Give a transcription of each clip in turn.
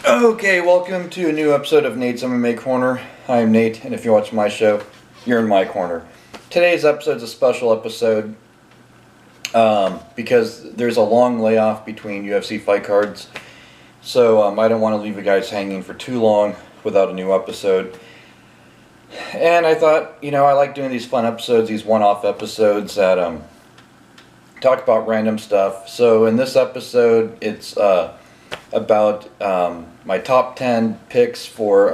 Okay, welcome to a new episode of Nate's MMA Corner. I am Nate, and if you watch my show, you're in my corner. Today's episode is a special episode because there's a long layoff between UFC fight cards. So I don't want to leave you guys hanging for too long without a new episode. And I thought, I like doing these fun episodes, these one-off episodes that talk about random stuff. So in this episode, it's about my top 10 picks for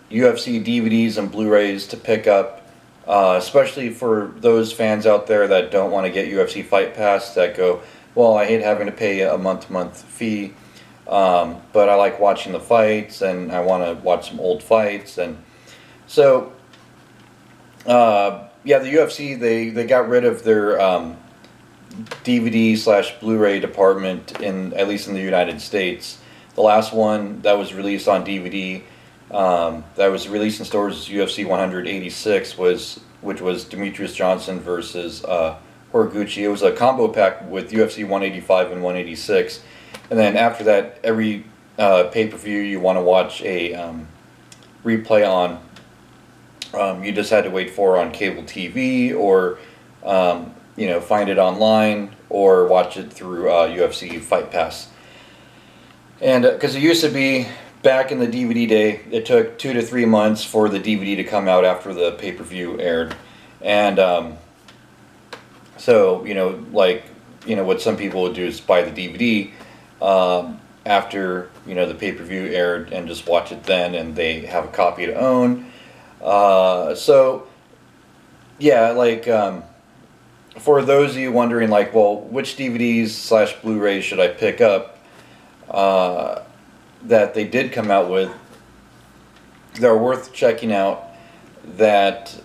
UFC DVDs and Blu-rays to pick up, especially for those fans out there that don't want to get UFC Fight Pass, that go, well, I hate having to pay a month-to-month fee, but I like watching the fights and I want to watch some old fights. And so, yeah, the UFC, they got rid of their DVD/Blu-ray department at least in the United States. The last one that was released on DVD, that was released in stores, was UFC 186, which was Demetrius Johnson versus Horiguchi. It was a combo pack with UFC 185 and 186, and then after that, every pay-per-view you want to watch a replay on, you just had to wait for on cable TV or find it online or watch it through UFC Fight Pass. And because it used to be, back in the DVD day, it took 2 to 3 months for the DVD to come out after the pay-per-view aired. And so, what some people would do is buy the DVD after, the pay-per-view aired and just watch it then, and they have a copy to own. So, yeah, for those of you wondering, well, which DVDs/Blu-rays should I pick up that they did come out with, they're worth checking out. That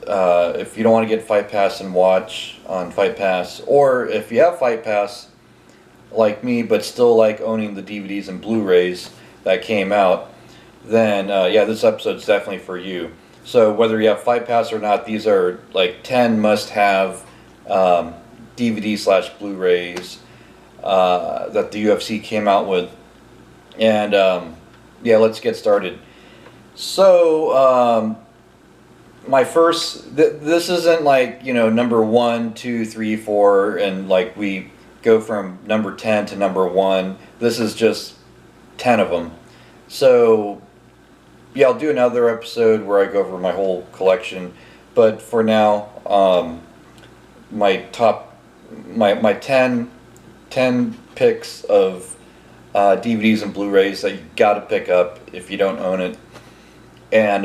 if you don't want to get Fight Pass and watch on Fight Pass, or if you have Fight Pass like me but still like owning the DVDs and Blu-rays that came out, then yeah, this episode's definitely for you. So whether you have Fight Pass or not, these are 10 must-have DVD/Blu-rays that the UFC came out with. And yeah, let's get started. So my first, this isn't number 1, 2, 3, 4, and we go from number 10 to number 1. This is just 10 of them. So yeah, I'll do another episode where I go over my whole collection. But for now, my 10 picks of DVDs and Blu-rays that you got to pick up if you don't own it. And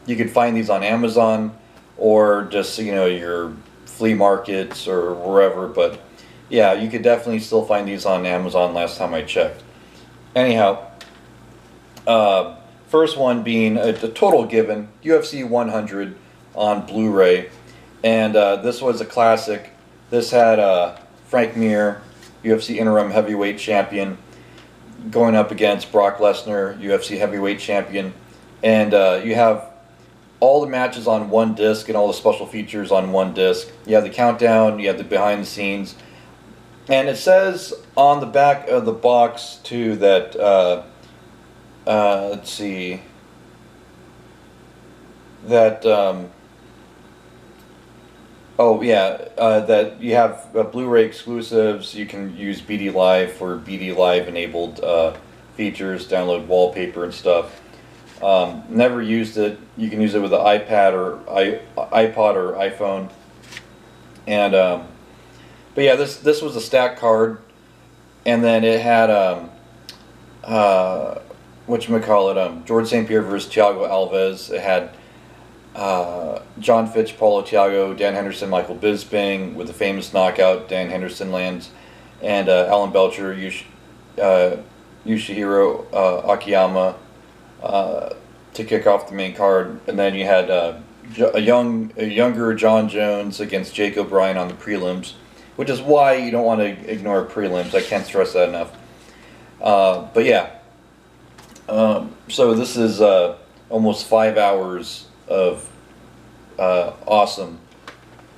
you can find these on Amazon or just your flea markets or wherever. But yeah, you could definitely still find these on Amazon last time I checked. Anyhow, first one being a total given, UFC 100 on Blu-ray. And this was a classic. This had Frank Mir, UFC interim heavyweight champion, going up against Brock Lesnar, UFC heavyweight champion. And you have all the matches on one disc and all the special features on one disc. You have the countdown, you have the behind the scenes. And it says on the back of the box too that, let's see, that, that you have Blu-ray exclusives. You can use BD Live for BD Live enabled features, download wallpaper and stuff. Never used it. You can use it with an iPad or iPod or iPhone. And but yeah, this was a stack card, and then it had George St. Pierre versus Thiago Alves. It had John Fitch, Paulo Thiago, Dan Henderson, Michael Bisping with the famous knockout Dan Henderson lands, and Alan Belcher, Yoshihiro Akiyama to kick off the main card. And then you had a younger John Jones against Jake O'Brien on the prelims, which is why you don't want to ignore prelims. I can't stress that enough. But yeah, so this is almost 5 hours of awesome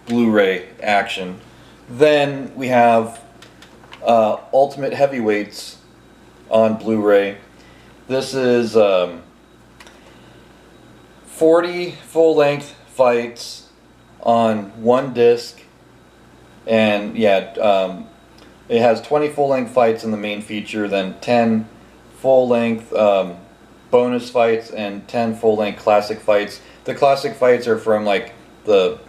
Blu-ray action. Then we have Ultimate Heavyweights on Blu-ray, This is 40 full-length fights on one disc, and yeah, it has 20 full-length fights in the main feature, then 10 full-length bonus fights, and 10 full-length classic fights. The classic fights are from like the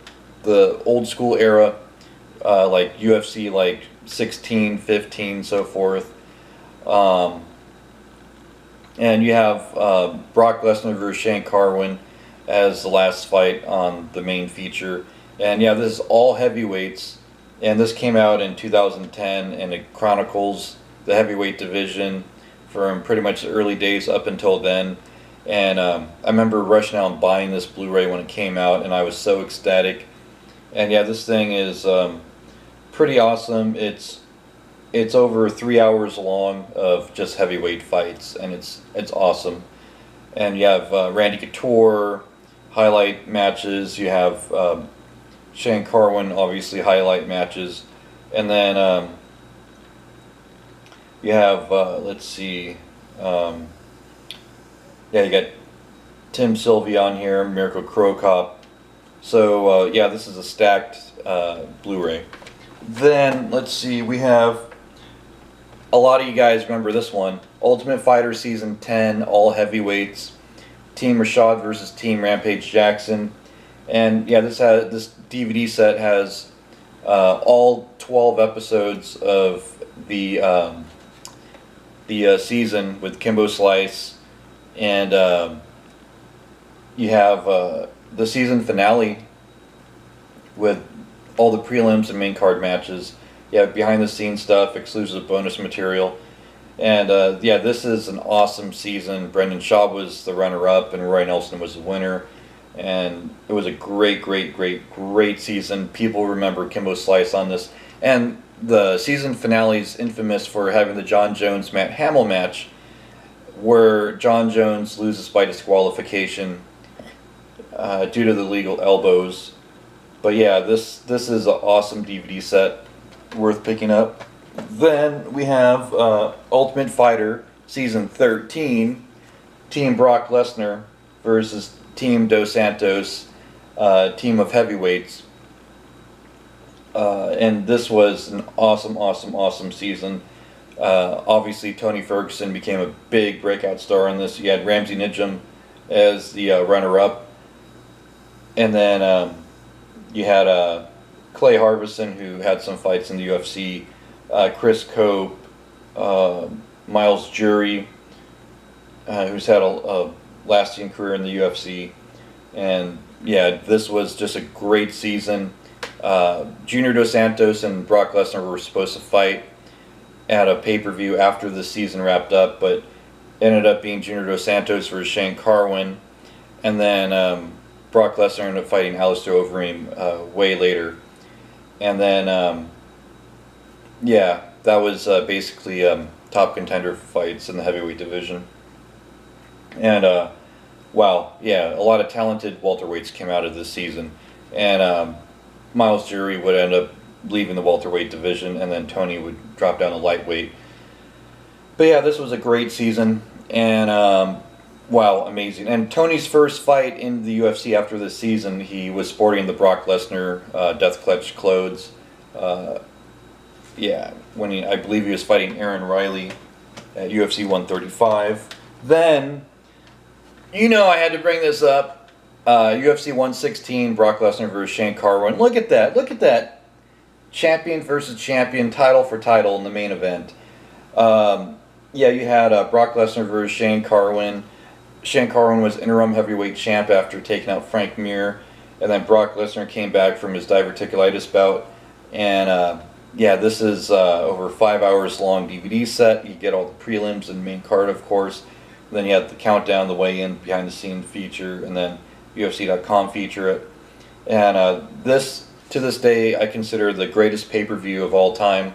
old school era, like UFC, like 16, 15, so forth. And you have Brock Lesnar versus Shane Carwin as the last fight on the main feature. And yeah, this is all heavyweights, and this came out in 2010, and it chronicles the heavyweight division from pretty much the early days up until then. And I remember rushing out and buying this Blu-ray when it came out, and I was so ecstatic. And yeah, this thing is pretty awesome. It's over 3 hours long of just heavyweight fights, and it's awesome. And you have Randy Couture highlight matches. You have Shane Carwin, obviously, highlight matches. And then you have, let's see, yeah, you got Tim Sylvia on here, Miracle Crow Cop. So, yeah, this is a stacked Blu-ray. Then, let's see, we have, a lot of you guys remember this one, Ultimate Fighter Season 10, all heavyweights, Team Rashad versus Team Rampage Jackson. And yeah, this DVD set has all 12 episodes of the season with Kimbo Slice, and you have the season finale with all the prelims and main card matches. You have behind the scenes stuff, exclusive bonus material, and yeah, this is an awesome season. Brendan Schaub was the runner-up, and Roy Nelson was the winner. And it was a great season. People remember Kimbo Slice on this. And the season finale is infamous for having the John Jones-Matt Hamill match, where John Jones loses by disqualification due to the legal elbows. But yeah, this is an awesome DVD set, worth picking up. Then we have Ultimate Fighter Season 13, Team Brock Lesnar versus Team Dos Santos, team of heavyweights. And this was an awesome season. Obviously, Tony Ferguson became a big breakout star in this. You had Ramsey Nijem as the runner-up. And then you had Clay Harbison, who had some fights in the UFC, Chris Cope, Miles Jury, who's had a lasting career in the UFC. And yeah, this was just a great season. Junior Dos Santos and Brock Lesnar were supposed to fight at a pay-per-view after the season wrapped up, but ended up being Junior Dos Santos versus Shane Carwin, and then Brock Lesnar ended up fighting Alistair Overeem way later. And then yeah, that was basically top contender fights in the heavyweight division. And wow, yeah, a lot of talented welterweights came out of this season. And Miles Jury would end up leaving the welterweight division, and then Tony would drop down to lightweight. But yeah, this was a great season, and wow, amazing. And Tony's first fight in the UFC after this season, he was sporting the Brock Lesnar Death Clutch clothes. Yeah, when I believe he was fighting Aaron Riley at UFC 135. Then, you know, I had to bring this up. UFC 116, Brock Lesnar versus Shane Carwin. Look at that. Look at that. Champion versus champion, title for title in the main event. Yeah, you had Brock Lesnar versus Shane Carwin. Shane Carwin was interim heavyweight champ after taking out Frank Mir. And then Brock Lesnar came back from his diverticulitis bout. And yeah, this is over 5 hours long DVD set. You get all the prelims and main card, of course. Then you have the countdown, the weigh-in, behind-the-scenes feature, and then UFC.com feature it. And this, to this day, I consider the greatest pay-per-view of all time.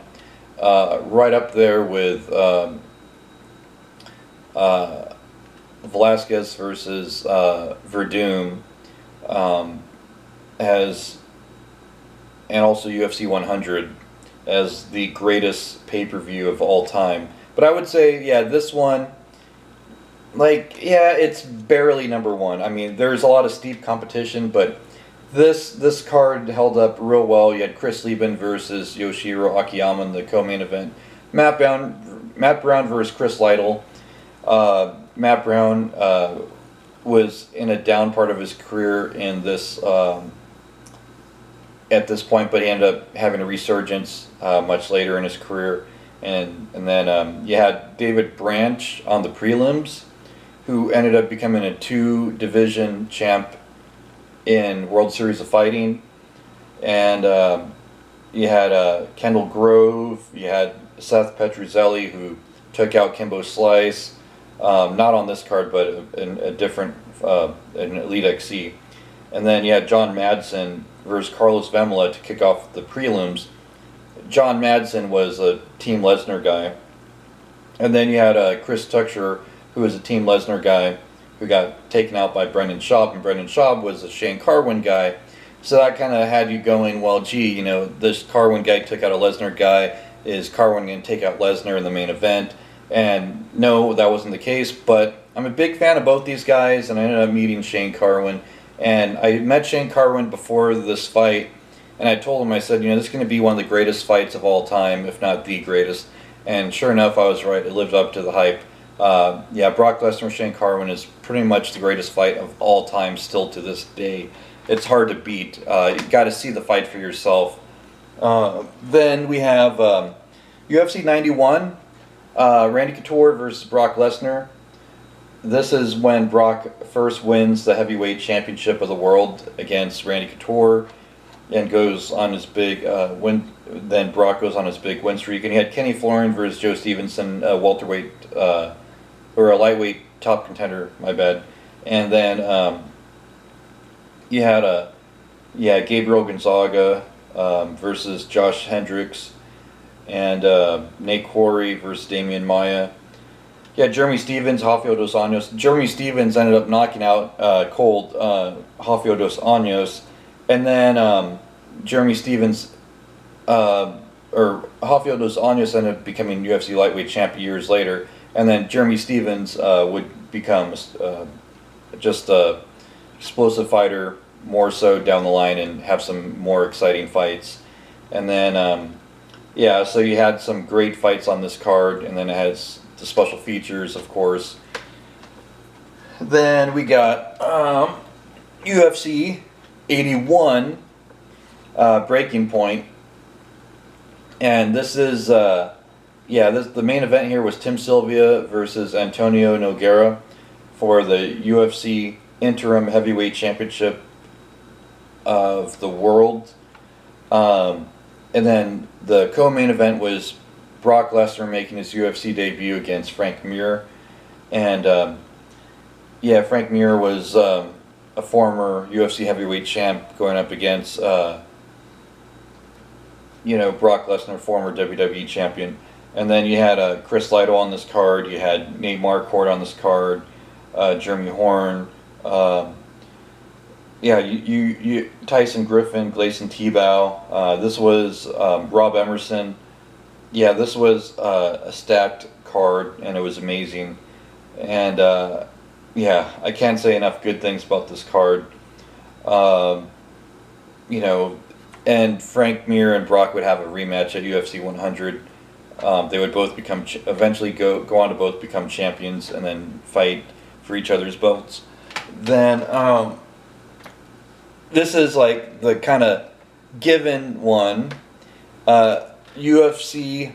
Right up there with Velasquez versus Verdum, and also UFC 100 as the greatest pay-per-view of all time. But I would say, yeah, this one like, yeah, it's barely number one. I mean, there's a lot of steep competition, but this card held up real well. You had Chris Lieben versus Yoshiro Akiyama in the co-main event. Matt Brown versus Chris Lytle. Matt Brown was in a down part of his career in this at this point, but he ended up having a resurgence much later in his career. And then you had David Branch on the prelims, who ended up becoming a 2-division champ in World Series of Fighting. And you had Kendall Grove, you had Seth Petruzzelli, who took out Kimbo Slice, not on this card, but in a different, an Elite XC. And then you had John Madsen versus Carlos Vemela to kick off the prelims. John Madsen was a Team Lesnar guy. And then you had Chris Tucker, who was a Team Lesnar guy, who got taken out by Brendan Schaub, and Brendan Schaub was a Shane Carwin guy. So that kind of had you going, well, gee, you know, this Carwin guy took out a Lesnar guy. Is Carwin going to take out Lesnar in the main event? And no, that wasn't the case, but I'm a big fan of both these guys, and I ended up meeting Shane Carwin. And I met Shane Carwin before this fight, and I told him, I said, you know, this is going to be one of the greatest fights of all time, if not the greatest. And sure enough, I was right. It lived up to the hype. Yeah, Brock Lesnar and Shane Carwin is pretty much the greatest fight of all time still to this day. It's hard to beat. You've got to see the fight for yourself. Then we have UFC 91, Randy Couture versus Brock Lesnar. This is when Brock first wins the heavyweight championship of the world against Randy Couture, and goes on his big win. Then Brock goes on his big win streak, and he had Kenny Florian versus Joe Stevenson, welterweight or a lightweight top contender. My bad. And then you had Gabriel Gonzaga versus Josh Hendricks, and Nate Quarry versus Damian Maia. Yeah, Jeremy Stevens, Rafael dos Anjos. Jeremy Stevens ended up knocking out cold Rafael dos Anjos, and then Jeremy Stevens or Rafael dos Anjos ended up becoming UFC lightweight champion years later, and then Jeremy Stevens would become just a explosive fighter more so down the line and have some more exciting fights. And then yeah, so you had some great fights on this card, and then it has the special features, of course. Then we got UFC 81 Breaking Point, and this is the main event here was Tim Sylvia versus Antonio Nogueira for the UFC Interim Heavyweight Championship of the world. And then the co-main event was Brock Lesnar making his UFC debut against Frank Mir. And yeah, Frank Mir was a former UFC heavyweight champ going up against you know, Brock Lesnar, former WWE champion. And then you had Chris Lytle on this card, you had Nate Marquardt on this card, Jeremy Horn, yeah, you Tyson Griffin, Gleison Tebow. This was Rob Emerson. Yeah, this was a stacked card, and it was amazing. And yeah, I can't say enough good things about this card. You know, and Frank Mir and Brock would have a rematch at UFC 100. They would both become eventually go on to both become champions, and then fight for each other's belts. Then this is like the kind of given one. UFC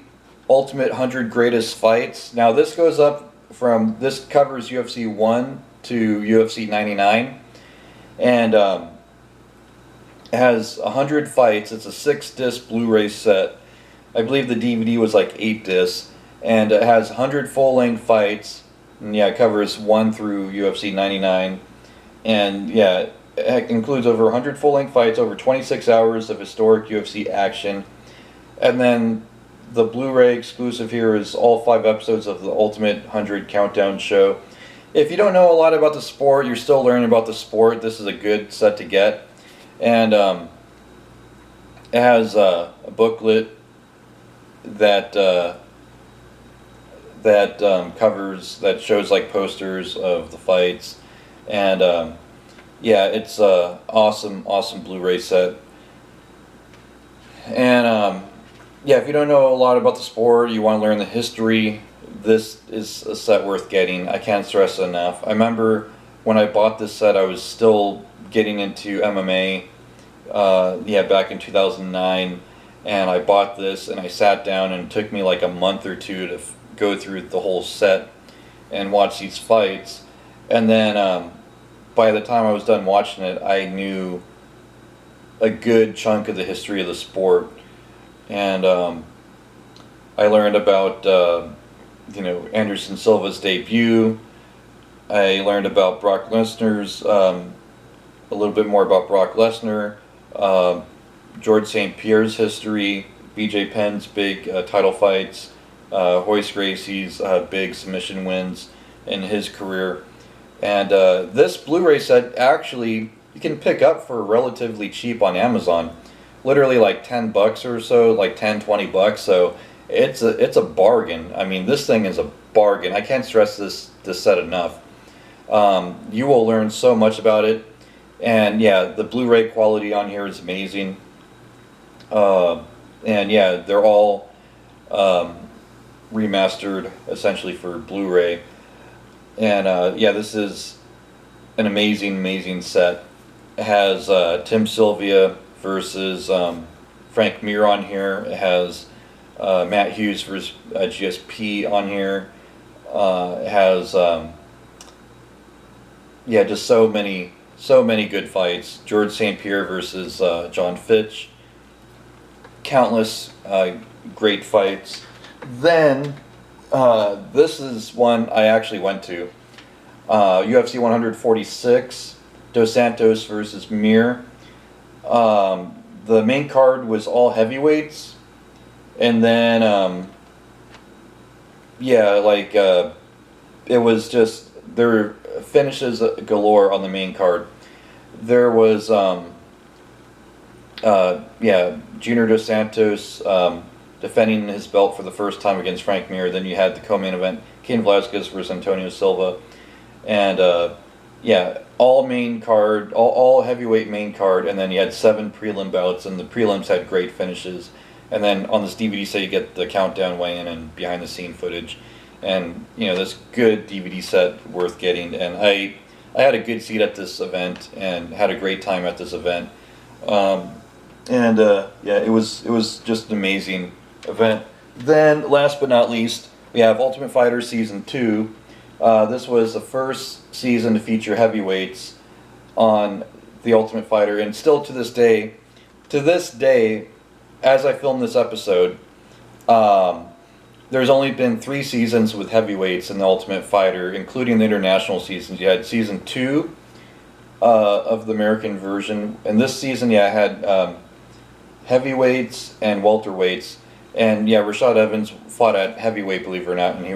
Ultimate 100 Greatest Fights. Now this goes up from, this covers UFC 1 to UFC 99, and it has 100 fights. It's a 6-disc Blu-ray set. I believe the DVD was like 8 discs, and it has 100 full-length fights. And yeah, it covers 1 through UFC 99, and yeah, it includes over 100 full-length fights, over 26 hours of historic UFC action. And then the Blu-ray exclusive here is all 5 episodes of the Ultimate 100 Countdown show. If you don't know a lot about the sport, you're still learning about the sport, this is a good set to get. And it has a booklet that that that shows like posters of the fights, and yeah, it's a awesome Blu-ray set. And yeah, if you don't know a lot about the sport, you want to learn the history, this is a set worth getting. I can't stress it enough. I remember when I bought this set, I was still getting into MMA, yeah, back in 2009, and I bought this and I sat down, and it took me like a month or two to go through the whole set and watch these fights. And then by the time I was done watching it, I knew a good chunk of the history of the sport. And I learned about you know, Anderson Silva's debut. I learned about Brock Lesnar's, a little bit more about Brock Lesnar, George St. Pierre's history, BJ Penn's big title fights, Royce Gracie's big submission wins in his career. And this Blu-ray set, actually, you can pick up for relatively cheap on Amazon. Literally like 10 bucks or so, like 10, 20 bucks. So it's a bargain. I mean, this thing is a bargain. I can't stress this set enough. You will learn so much about it. And yeah, the Blu-ray quality on here is amazing. And yeah, they're all remastered essentially for Blu-ray. And yeah, this is an amazing set. It has Tim Sylvia versus Frank Mir on here. It has Matt Hughes versus GSP on here. It has yeah, just so many good fights. George St. Pierre versus John Fitch. Countless great fights. Then this is one I actually went to. UFC 146, Dos Santos versus Mir. The main card was all heavyweights, and then yeah, like it was just, there were finishes galore on the main card. There was yeah, Junior Dos Santos defending his belt for the first time against Frank Mir. Then you had the co-main event, Cain Velasquez versus Antonio Silva, and yeah, all main card, all heavyweight main card, and then you had 7 prelim bouts, and the prelims had great finishes. And then on this DVD set, you get the countdown weigh-in and behind-the-scene footage, and you know, this good DVD set worth getting. And I had a good seat at this event and had a great time at this event. And yeah, it was just an amazing event. Then, last but not least, we have Ultimate Fighter Season 2. This was the first season to feature heavyweights on The Ultimate Fighter, and still to this day, as I film this episode, there's only been 3 seasons with heavyweights in The Ultimate Fighter, including the international seasons. You had Season 2 of the American version, and this season, yeah, had heavyweights and welterweights. And yeah, Rashad Evans fought at heavyweight, believe it or not, and he was